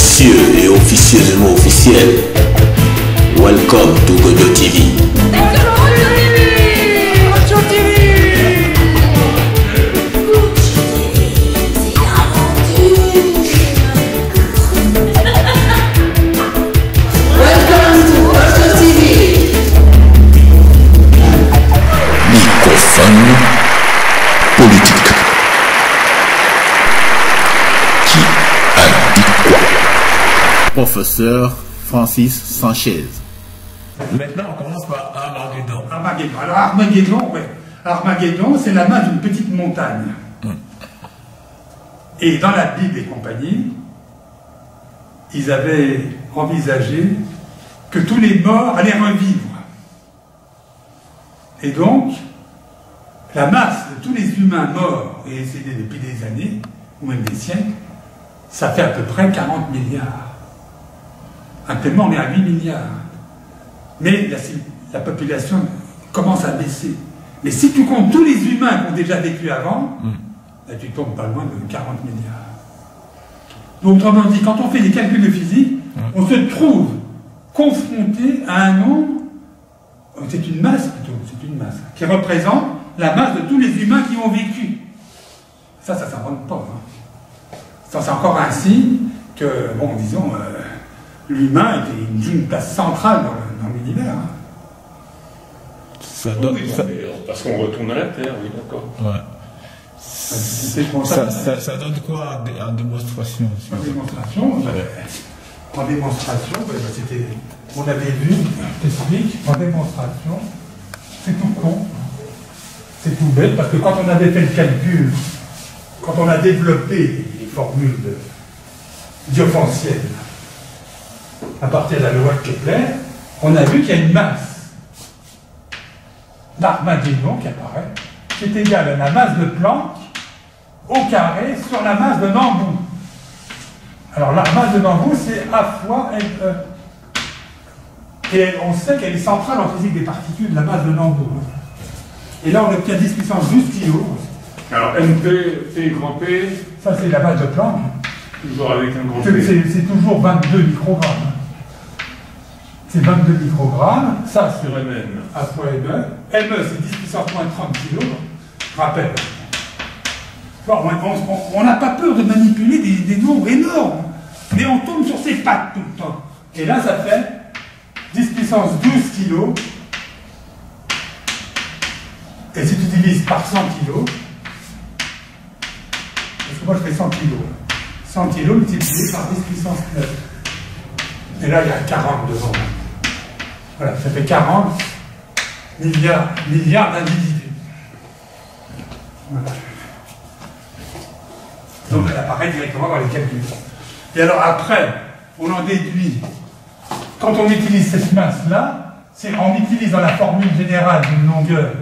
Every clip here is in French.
officieux et officieusement officiel. Welcome to Gojo TV. Politique. Qui a dit quoi? Professeur Francis Sanchez. Maintenant, on commence par Armageddon. Armageddon. Alors Armageddon, ouais. Armageddon, c'est la main d'une petite montagne. Et dans la Bible et compagnie, ils avaient envisagé que tous les morts allaient revivre. Et donc, la masse de tous les humains morts et décédés depuis des années, ou même des siècles, ça fait à peu près 40 milliards. Actuellement, on est à 8 milliards. Mais la population commence à baisser. Mais si tu comptes tous les humains qui ont déjà vécu avant, là, tu tombes pas loin de 40 milliards. Donc, autrement dit, quand on fait des calculs de physique, on se trouve confronté à un nombre, c'est une masse plutôt, c'est une masse, qui représente la masse de tous les humains qui ont vécu. Ça ne s'invente pas. Hein. Ça, c'est encore un signe que, bon, disons, l'humain était une place centrale dans l'univers. Hein. Ça donne, oui, parce qu'on retourne à la Terre, oui, d'accord. Ouais. Ça donne quoi en démonstration? En démonstration, c'était, on avait vu, t'explique, en démonstration, c'est tout con. C'est tout bête, parce que quand on avait fait le calcul, quand on a développé les formules diophantiennes à partir de la loi de Kepler, on a vu qu'il y a une masse d'Armageddon qui apparaît, qui est égale à la masse de Planck au carré sur la masse de Nambu. Alors la masse de Nambu, c'est A fois LE. Et on sait qu'elle est centrale en physique des particules, la masse de Nambu. Et là, on obtient 10 puissance 12 kg. Alors, MP, P grand P. Ça, c'est la base de Planck. Toujours avec un grand P. C'est toujours 22 microgrammes. C'est 22 microgrammes. Ça, c'est sur MN. A fois ME. ME, c'est 10 puissance moins 30 kg. Je rappelle. On n'a pas peur de manipuler des nombres énormes. Mais on tombe sur ses pattes tout le temps. Et là, ça fait 10 puissance 12 kg. Et si tu divises par 100 kg, parce que moi je fais 100 kg, 100 kg multiplié par 10 puissance 9. Et là il y a 40 devant. Voilà, ça fait 40 milliards d'individus. Voilà. Donc elle apparaît directement dans les calculs. Et alors après, on en déduit, quand on utilise cette masse-là, on utilise dans la formule générale d'une longueur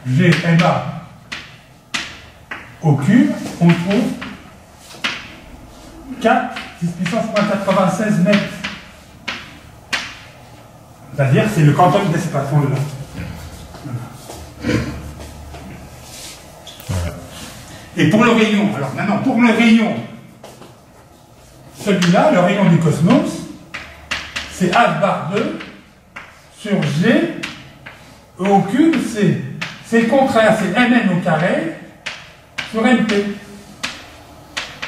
GMA au cube, on trouve 4 10 puissance moins 96 mètres. C'est-à-dire c'est le quantum d'espace-temps là. Et pour le rayon, alors maintenant pour le rayon, celui-là, le rayon du cosmos, c'est H bar 2 sur G au cube, c'est le contraire, c'est Mn au carré sur Mp.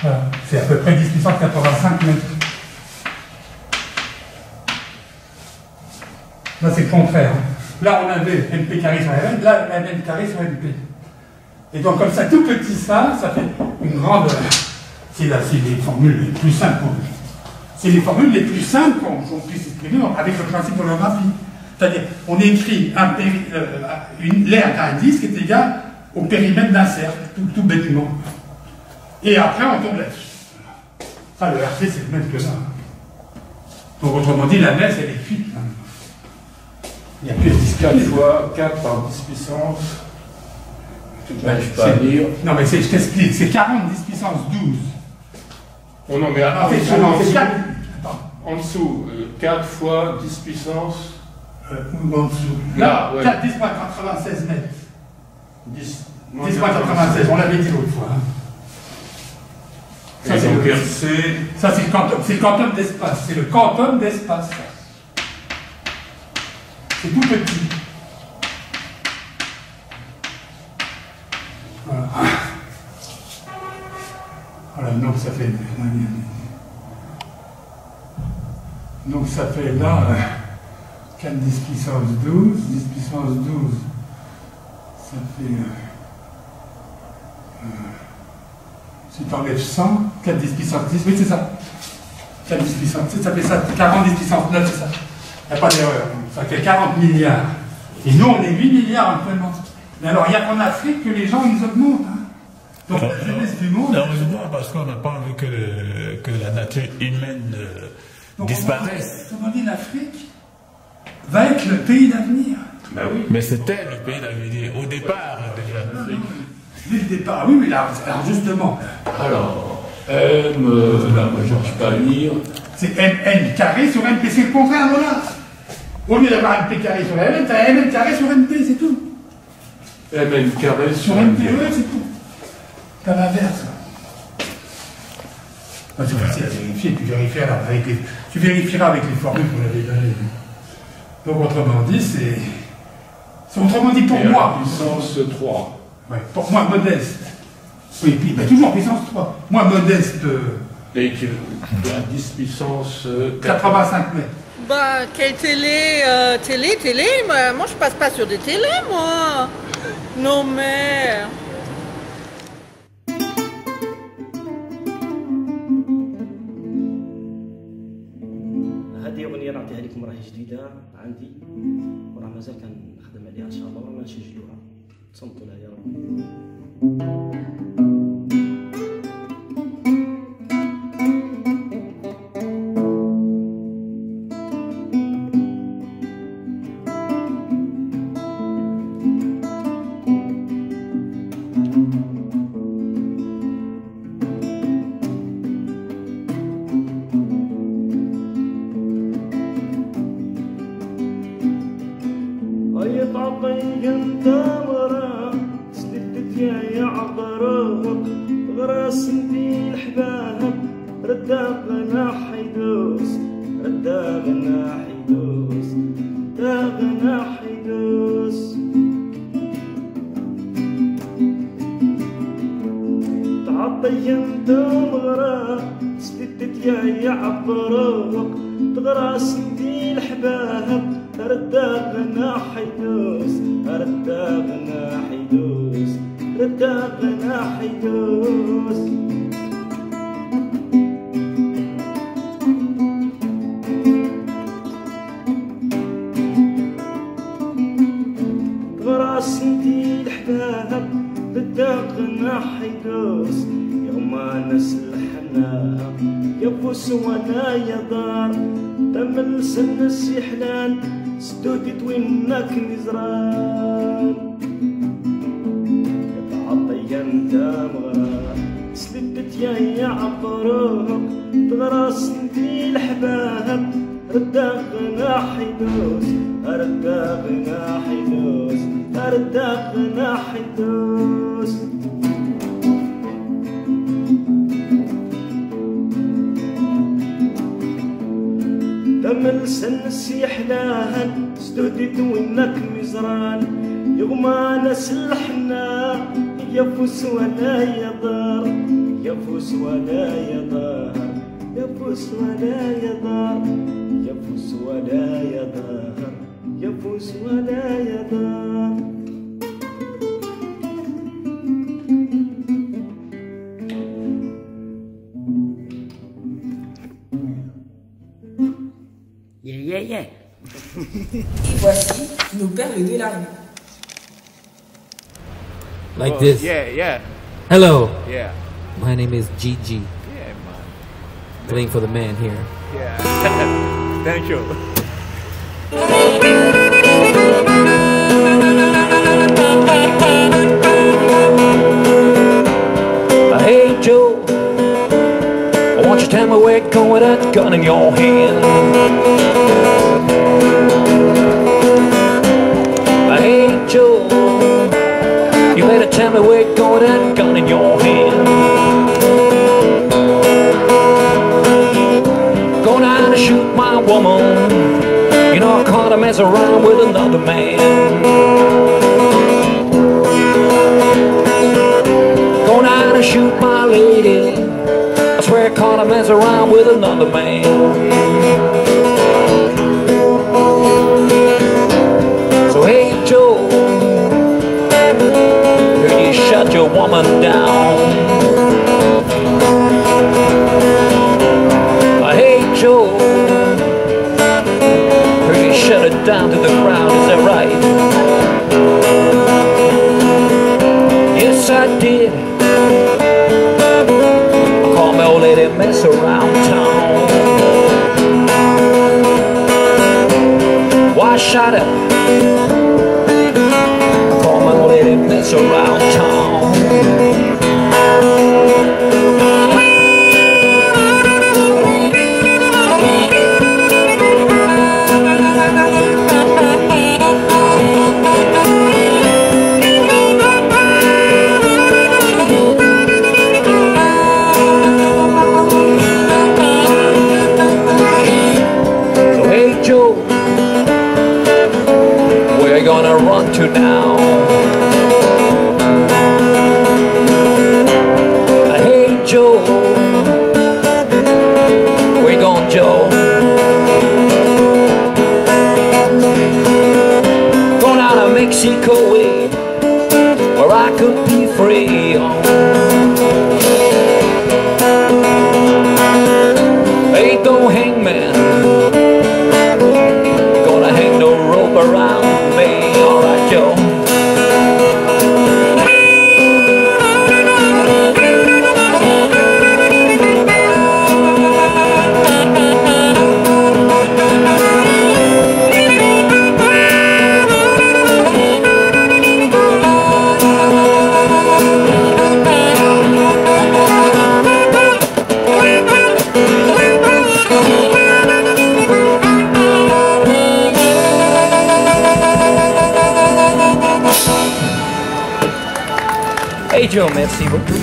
Voilà. C'est à peu près 10 puissance 85 mètres. Là, c'est le contraire. Là, on avait Mp carré sur Mn, là, Mn carré sur Mp. Et donc, comme ça, tout petit ça fait une grande... C'est les formules les plus simples. C'est les formules les plus simples qu'on puisse exprimer avec le principe de l'holographie. C'est-à-dire, on écrit l'aire d'un disque est égal au périmètre d'un cercle, tout bêtement. Et après, on tombe là-dessus. Ça, le RC, c'est le même que ça. Donc, autrement dit, la messe, elle est cuite. Il n'y a plus de disque. 4 fois 4 par 10 puissance. Tu n'arrives pas à lire. Non, mais je t'explique. C'est 40 10 puissance 12. Oh non, mais En fait, en dessous, 4 fois 10 puissance. Ou en dessous. Là, ouais. 4 10 moins 96 mètres. 10 10 moins 96, on l'avait dit l'autre fois. Hein. Ça, c'est le Percé. Ça, c'est le quantum d'espace. C'est le quantum d'espace. C'est tout petit. Voilà. Voilà, donc ça fait... Donc ça fait là 4 10 puissance 12, 10 puissance 12, ça fait... si tu enlèves 100, 4 10 puissance 10, oui c'est ça. 4 10 puissance 10, ça fait ça, 40 10 puissance 9, c'est ça. Il n'y a pas d'erreur. Ça fait 40 milliards. Et nous, on est 8 milliards actuellement. Mais alors, il n'y a qu'en Afrique que les gens, ils augmentent. Hein. Donc, la jeunesse du monde... Heureusement, parce qu'on n'a pas envie que la nature humaine disparaisse. Autrement dit, l'Afrique va être le pays d'avenir. Ben oui. Mais c'était le pays d'avenir, au départ déjà. Dès le départ, oui, mais alors justement... Alors, là, moi, je n'arrive pas à lire. C'est N carré sur MP, c'est le contraire, voilà. Au lieu d'avoir MP carré sur LN, tu as LN carré sur MP, c'est tout. Mn carré Sur MP, ouais, c'est tout. T'as l'inverse. C'est facile à vérifier, tu vérifieras avec les formules qu'on avait données. Donc, autrement dit, c'est autrement dit pour moi. Puissance 3. Ouais, pour moi, modeste. Oui, puis bah, toujours puissance 3. Moi, modeste. Et que la 10 puissance 85 mètres. Bah, quelle télé télé, moi je passe pas sur des télés, moi. Non, mais... هذه أغنية نعطيها لكم راهي جديدة عندي وراه مازال كنخدم عليها إن شاء الله ورانا نسجلوها تصنتوا لها يا رب. سدودي توينك نزران يتعطي انت مغرا سلدت يا عبروك تغرس انتي الحباب ردا غناح يدوس ردا غناح يدوس ردا غناح يدوس دم سن السيحلان سدودي توينك مزران يغمى ناس الحنا يفوس ولا يضار يفوس ولا يضار يفوس ولا يضار يفوس ولا يضار يفوس ولا يضار Et voici nos perles de l'armée. Like this. Yeah. Hello. Yeah. My name is Gigi. Yeah, man. Playing for the man here. Yeah. Thank you. Hey Joe, won't you tell me where you're going with that gun in your hand? Hey Joe, you better tell me where you're going with that gun in your hand. woman. You know I caught her mess around with another man. Going out and shoot my lady. I swear I caught her mess around with another man. So hey Joe, heard you shut your woman down. Hey Joe, heard you shut it down to the ground, is that right? Yes I did. I call my old lady mess around town. Why shut up? I call my old lady mess around town. Gonna run to now. Hey Joe, where you going, Joe? Going out of Mexico way, where I could be free. Ain't no hangman gonna hang no rope around me. Alright, Joe. Hey Joe, merci beaucoup.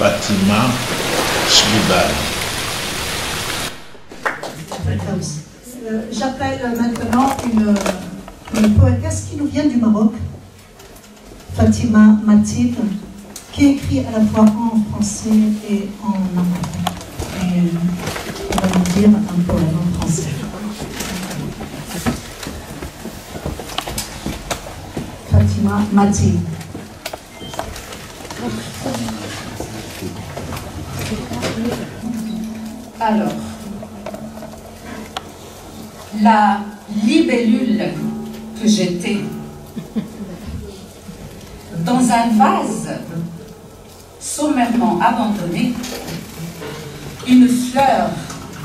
Fatima Shmibal. J'appelle maintenant une poétesse qui nous vient du Maroc, Fatima Matib, qui écrit à la fois en français et en arabe. Et on va nous dire un poème en français. Fatima Matib. Alors, la libellule que j'étais, dans un vase sommairement abandonné, une fleur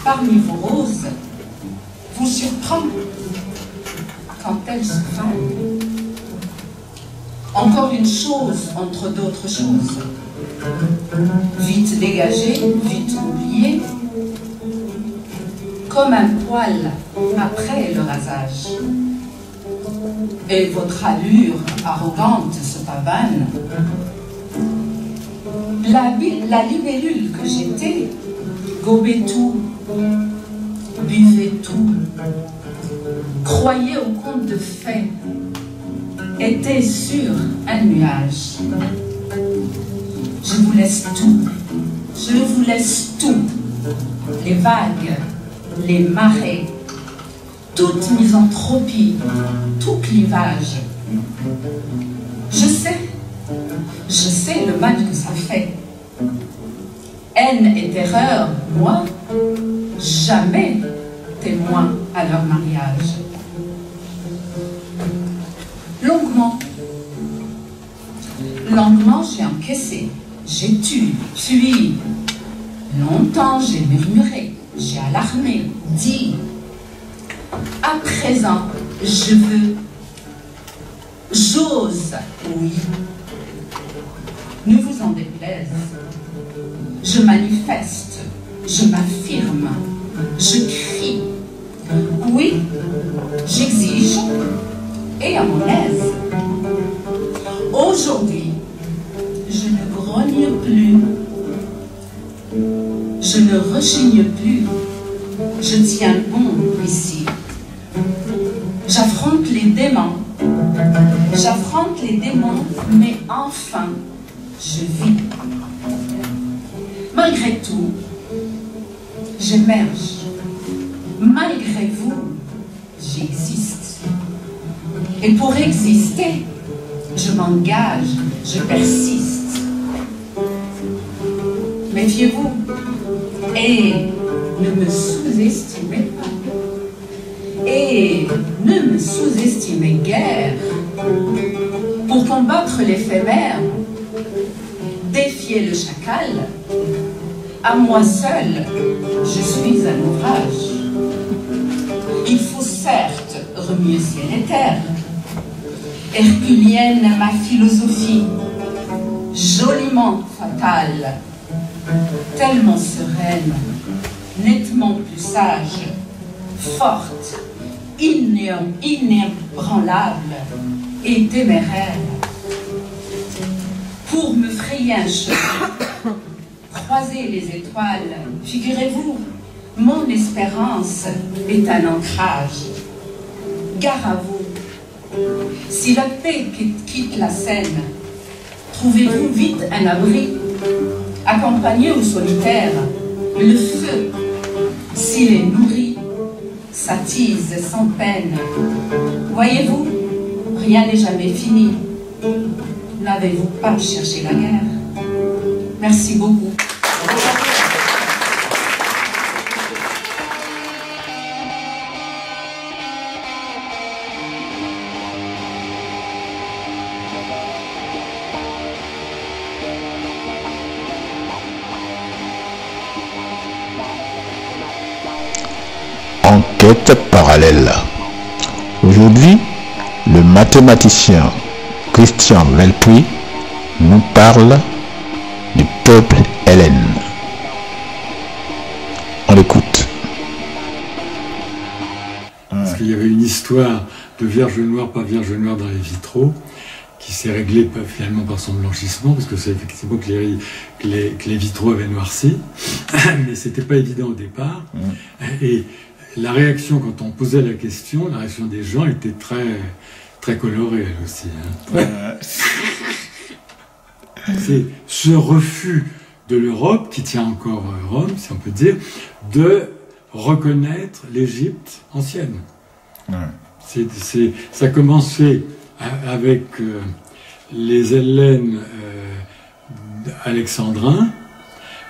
parmi vos roses vous surprend quand elle se fane. Encore une chose entre d'autres choses, vite dégagée, vite oubliée, comme un poil après le rasage. Et votre allure arrogante se pavane. La libellule que j'étais gobait tout, buvait tout, croyait au conte de fées, était sur un nuage. Je vous laisse tout, je vous laisse tout, les vagues, les marées, toute misanthropie, tout clivage. Je sais le mal que ça fait. Haine et terreur, moi, jamais témoin à leur mariage. Longuement j'ai encaissé, j'ai tué, fui. Longtemps j'ai murmuré, j'ai alarmé, dit. À présent, je veux, j'ose, oui. Ne vous en déplaise. Je manifeste, je m'affirme, je crie. Oui, j'exige, et à mon aise. Aujourd'hui, je ne grogne plus, je ne rechigne plus, je tiens bon ici. J'affronte les démons, mais enfin, je vis. Malgré tout, j'émerge. Malgré vous, j'existe. Et pour exister, je m'engage, je persiste. Méfiez-vous et ne me sous-estimez pas. Et ne me sous-estimez guère. Pour combattre l'éphémère, défier le chacal, à moi seul, je suis un ouvrage. Il faut certes remuer ciel et terre. Herculienne ma philosophie, joliment fatale, tellement sereine, nettement plus sage, forte, inébranlable et téméraire. Pour me frayer un chemin, croiser les étoiles, figurez-vous, mon espérance est un ancrage. Gare à vous, Si la paix quitte la scène, trouvez-vous vite un abri, accompagné ou solitaire, le feu, s'il est nourri, s'attise sans peine. Voyez-vous, rien n'est jamais fini. N'avez-vous pas cherché la guerre? Merci beaucoup. Enquête parallèle. Aujourd'hui, le mathématicien Christian Velpuy nous parle du peuple hellène. On l'écoute. Parce qu'il y avait une histoire de Vierge Noire, pas Vierge Noire dans les vitraux, qui s'est réglée finalement par son blanchissement, parce que c'est effectivement que les vitraux avaient noirci, mais c'était pas évident au départ. Et la réaction, quand on posait la question, la réaction des gens était très colorée, elle aussi. C'est ce refus de l'Europe, qui tient encore Rome, si on peut dire, de reconnaître l'Égypte ancienne. Ça a commencé avec les Hellènes alexandrins,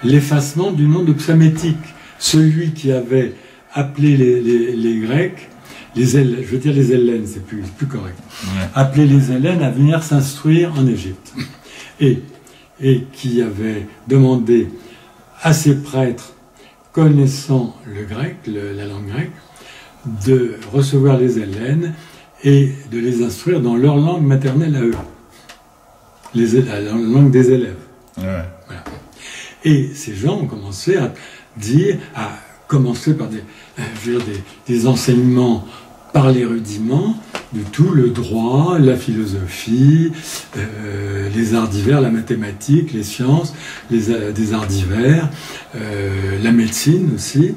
l'effacement du nom de Psamétique. Celui qui avait appelé les Grecs, je veux dire les Hellènes, c'est plus correct, appeler les Hellènes à venir s'instruire en Égypte. Et qui avait demandé à ses prêtres connaissant le grec, la langue grecque, de recevoir les Hellènes et de les instruire dans leur langue maternelle à eux, la langue des élèves. Voilà. Et ces gens ont commencé à commencer par des enseignements par les rudiments de tout, le droit, la philosophie, les arts divers, la mathématique, les sciences, des arts divers, la médecine aussi.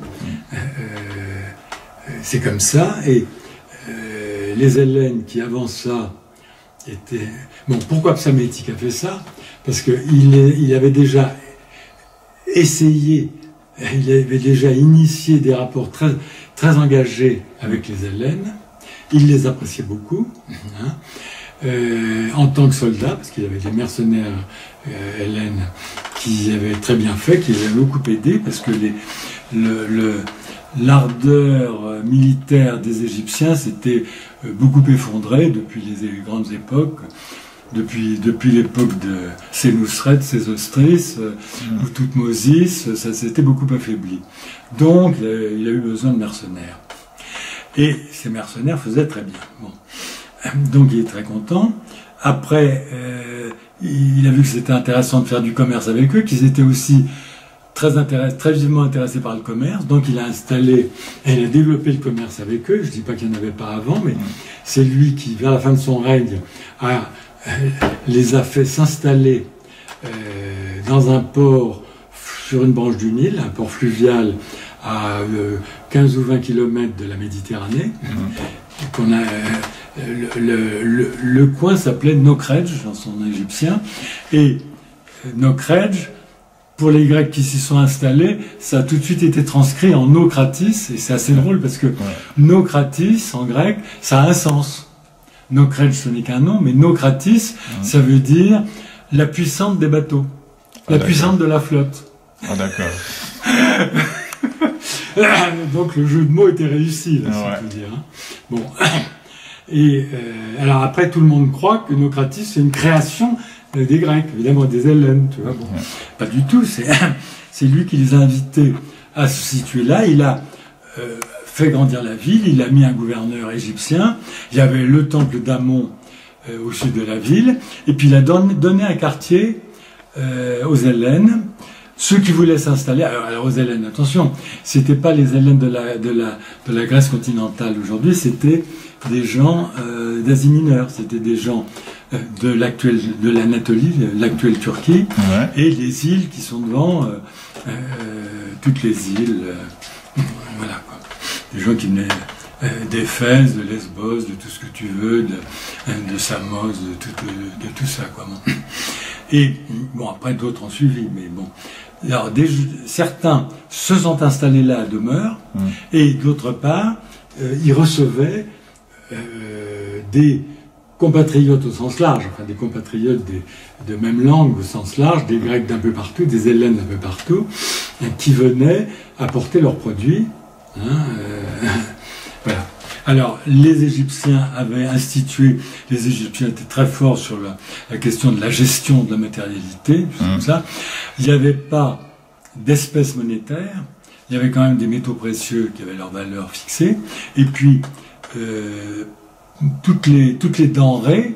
C'est comme ça. Et les Hellènes qui avant ça étaient... Bon, pourquoi Psamétique a fait ça? Parce qu'il avait déjà essayé, il avait déjà initié des rapports très engagés avec les Hellènes. Il les appréciait beaucoup, en tant que soldat, parce qu'il avait des mercenaires hellènes qui avaient très bien fait, qui les avaient beaucoup aidés, parce que l'ardeur militaire des Égyptiens s'était beaucoup effondrée depuis les grandes époques, depuis l'époque de Sénousret, Sésostris, ou Toutmosis, ça s'était beaucoup affaibli. Donc, il a eu besoin de mercenaires. Et ces mercenaires faisaient très bien. Bon. Donc il est très content. Après, il a vu que c'était intéressant de faire du commerce avec eux, qu'ils étaient aussi très vivement intéressés par le commerce. Donc il a installé et il a développé le commerce avec eux. Je ne dis pas qu'il n'y en avait pas avant, mais c'est lui qui, vers la fin de son règne, les a fait s'installer dans un port sur une branche du Nil, un port fluvial à 15 ou 20 km de la Méditerranée. Le coin s'appelait Nokredj, dans son égyptien, et Nokredj, pour les Grecs qui s'y sont installés, ça a tout de suite été transcrit en Nokratis, et c'est assez drôle parce que Nokratis, en grec, ça a un sens. Nokredj, ce n'est qu'un nom, mais Nokratis, ça veut dire la puissante des bateaux, la puissante de la flotte. Ah d'accord. Donc le jeu de mots était réussi, là, si on peut dire. Bon. Et alors après, tout le monde croit que Nokratis, c'est une création des Grecs, évidemment des Hellènes, tu vois. Bon. Pas du tout, c'est lui qui les a invités à se situer là. Il a fait grandir la ville, il a mis un gouverneur égyptien, il y avait le temple d'Amon au sud de la ville, et puis il a donné un quartier aux Hellènes. Ceux qui voulaient s'installer, alors aux Hellènes, attention, c'était pas les Hellènes de la Grèce continentale aujourd'hui, c'était des gens d'Asie mineure, c'était des gens de l'Anatolie, l'actuelle Turquie, et les îles qui sont devant, toutes les îles, voilà quoi. Des gens qui venaient d'Éphèse, de Lesbos, de tout ce que tu veux, de Samos, de tout ça, quoi. Bon. Et bon, après d'autres ont suivi, mais bon. Alors certains se sont installés là à demeure, et d'autre part, ils recevaient des compatriotes au sens large, enfin des compatriotes de même langue au sens large, des Grecs d'un peu partout, des Hellènes d'un peu partout, qui venaient apporter leurs produits. Voilà. Alors, les Égyptiens avaient institué, les Égyptiens étaient très forts sur la question de la gestion de la matérialité, comme ça. Il n'y avait pas d'espèces monétaires, il y avait quand même des métaux précieux qui avaient leur valeur fixée, et puis toutes les denrées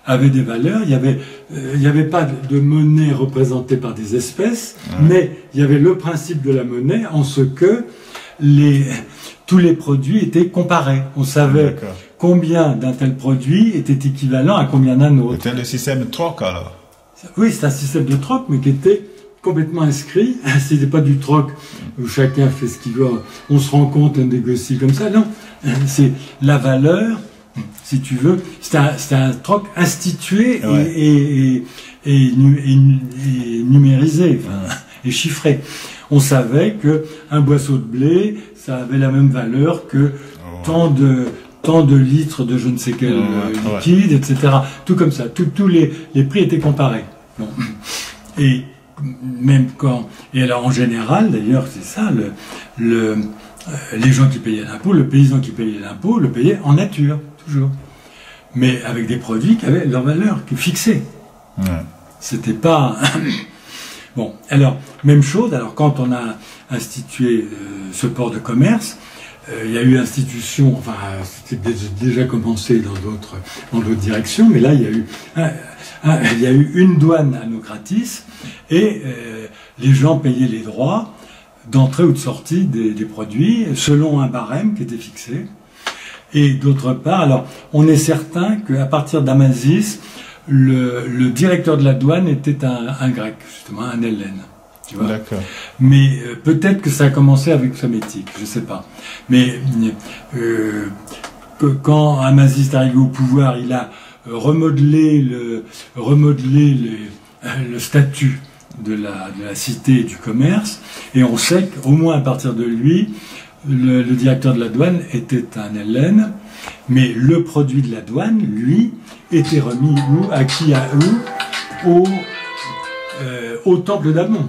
avaient des valeurs. Il y avait pas de monnaie représentée par des espèces, mais il y avait le principe de la monnaie en ce que tous les produits étaient comparés. On savait combien d'un tel produit était équivalent à combien d'un autre. C'était le système de troc alors. Oui, c'est un système de troc, mais qui était complètement inscrit. C'était pas du troc où chacun fait ce qu'il veut. On se rend compte, on négocie comme ça. Non, c'est la valeur, si tu veux. C'était un troc institué et numérisé, et chiffré. On savait que un boisseau de blé, ça avait la même valeur que tant de litres de je ne sais quel liquide, etc. Tout comme ça. Tous les prix étaient comparés. Bon. Et même et alors en général, d'ailleurs, c'est ça, les gens qui payaient l'impôt, le paysan qui payait l'impôt, le payait en nature, toujours. Mais avec des produits qui avaient leur valeur, qui fixée. C'était pas... Bon, alors, même chose, alors quand on a institué ce port de commerce, il y a eu institution, enfin, c'était déjà commencé dans d'autres directions, mais là, il y a eu une douane à Naucratis, et les gens payaient les droits d'entrée ou de sortie des produits, selon un barème qui était fixé. Et d'autre part, alors, on est certain qu'à partir d'Amasis, le directeur de la douane était un grec, justement, un Hellène. Tu vois. Mais peut-être que ça a commencé avec Psamétique, je ne sais pas. Mais quand Amasis est arrivé au pouvoir, il a remodelé le statut de la cité et du commerce, et on sait qu'au moins à partir de lui, le directeur de la douane était un Hellène, mais le produit de la douane, lui, était remis à qui, à eux, au temple d'Amon.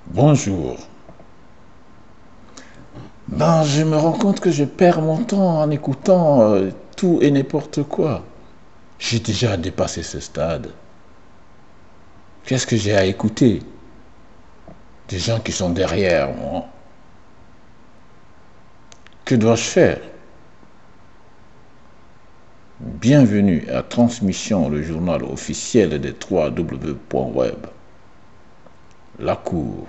Bonjour. Ben, je me rends compte que je perds mon temps en écoutant tout et n'importe quoi. J'ai déjà dépassé ce stade. Qu'est-ce que j'ai à écouter? Des gens qui sont derrière moi. Que dois-je faire? Bienvenue à Transmission, le journal officiel des 3W.web. La Cour.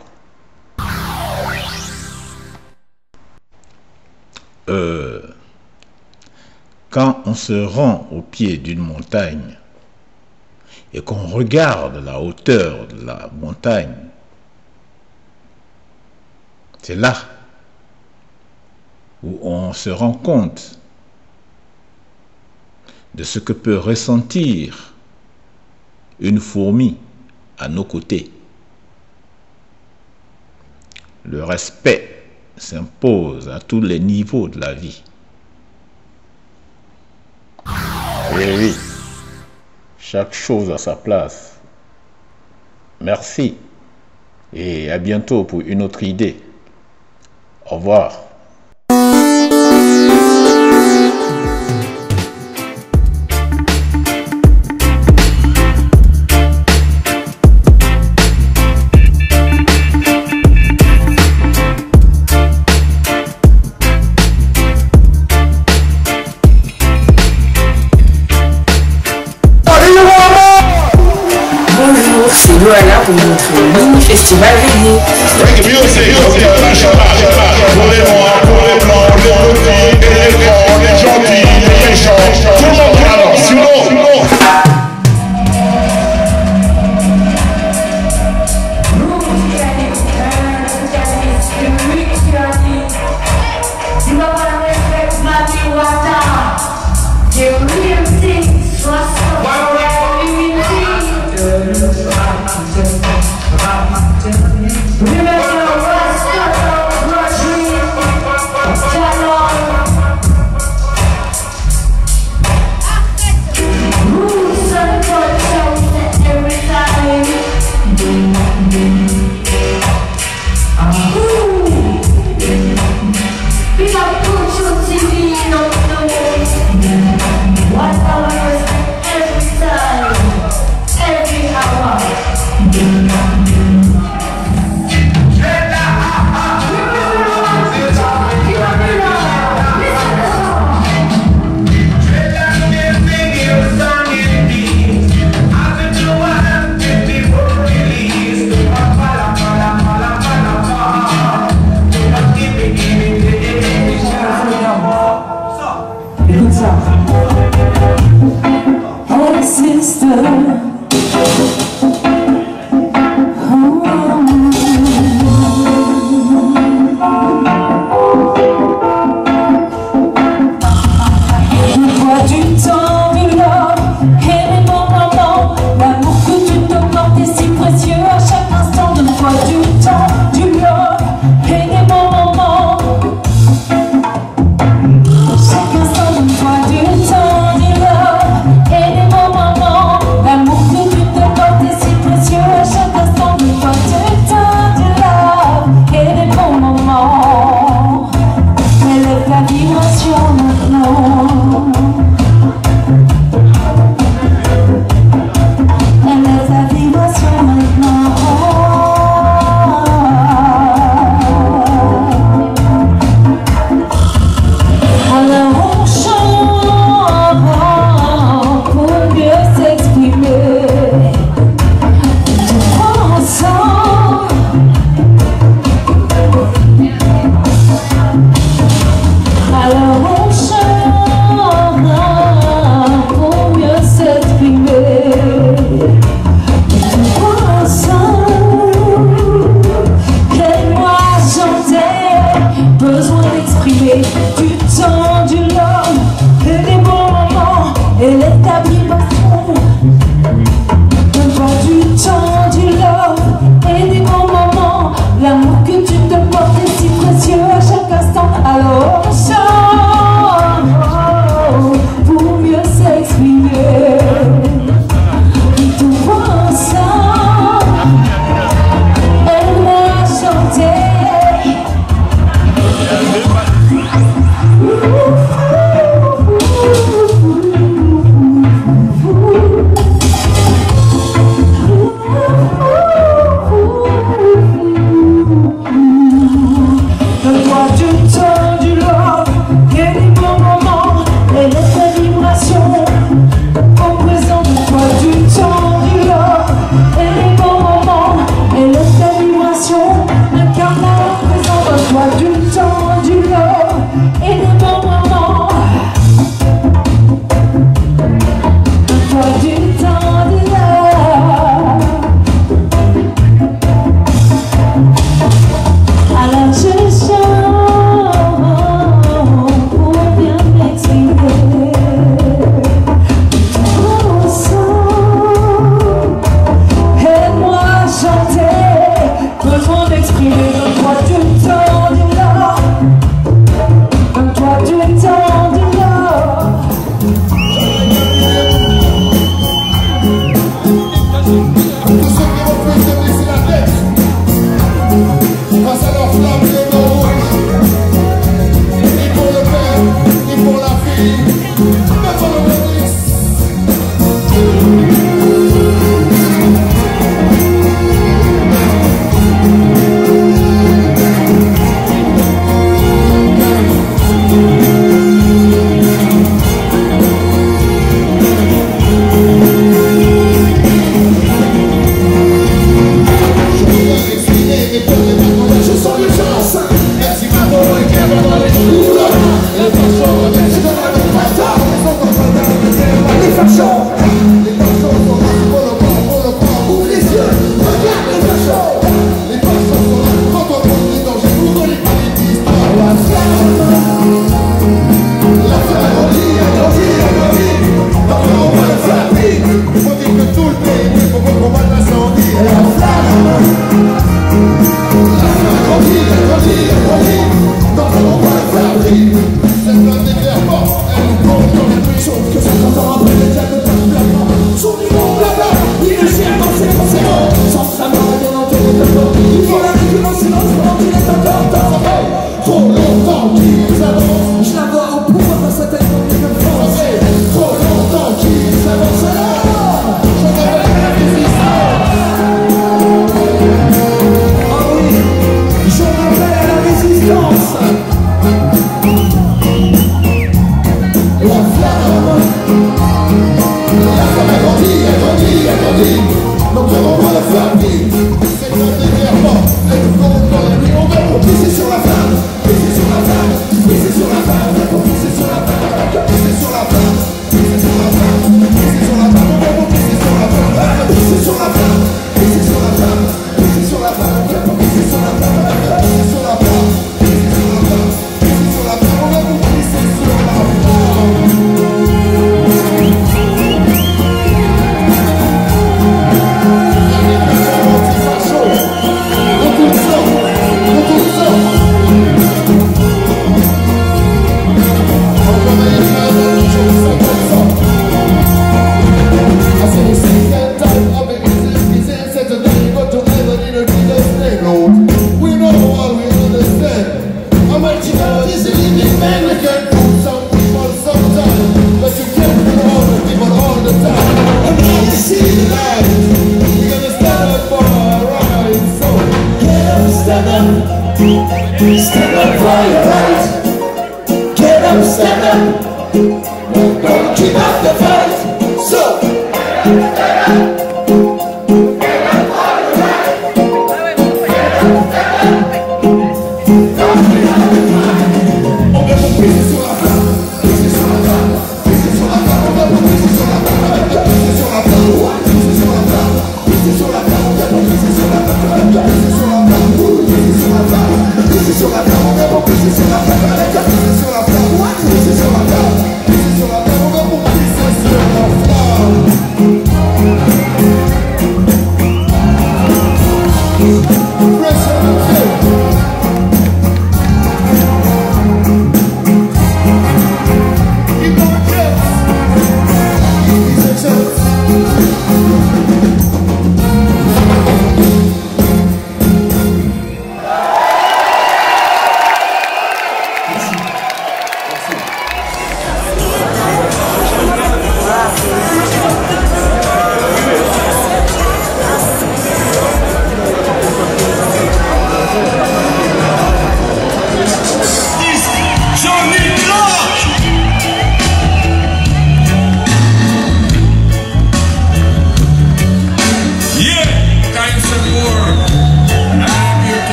Quand on se rend au pied d'une montagne et qu'on regarde la hauteur de la montagne, c'est là où on se rend compte de ce que peut ressentir une fourmi à nos côtés. Le respect s'impose à tous les niveaux de la vie. Et oui, chaque chose a sa place. Merci et à bientôt pour une autre idée. Au revoir. voilà pour notre mini-festival reggae. Reggae music, pour les noirs, pour les blancs, les petits et les grands, les gentils, les méchants, tout le monde alors, sinon.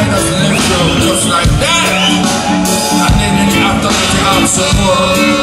made us live through just like that. And then in the aftermath you have some more.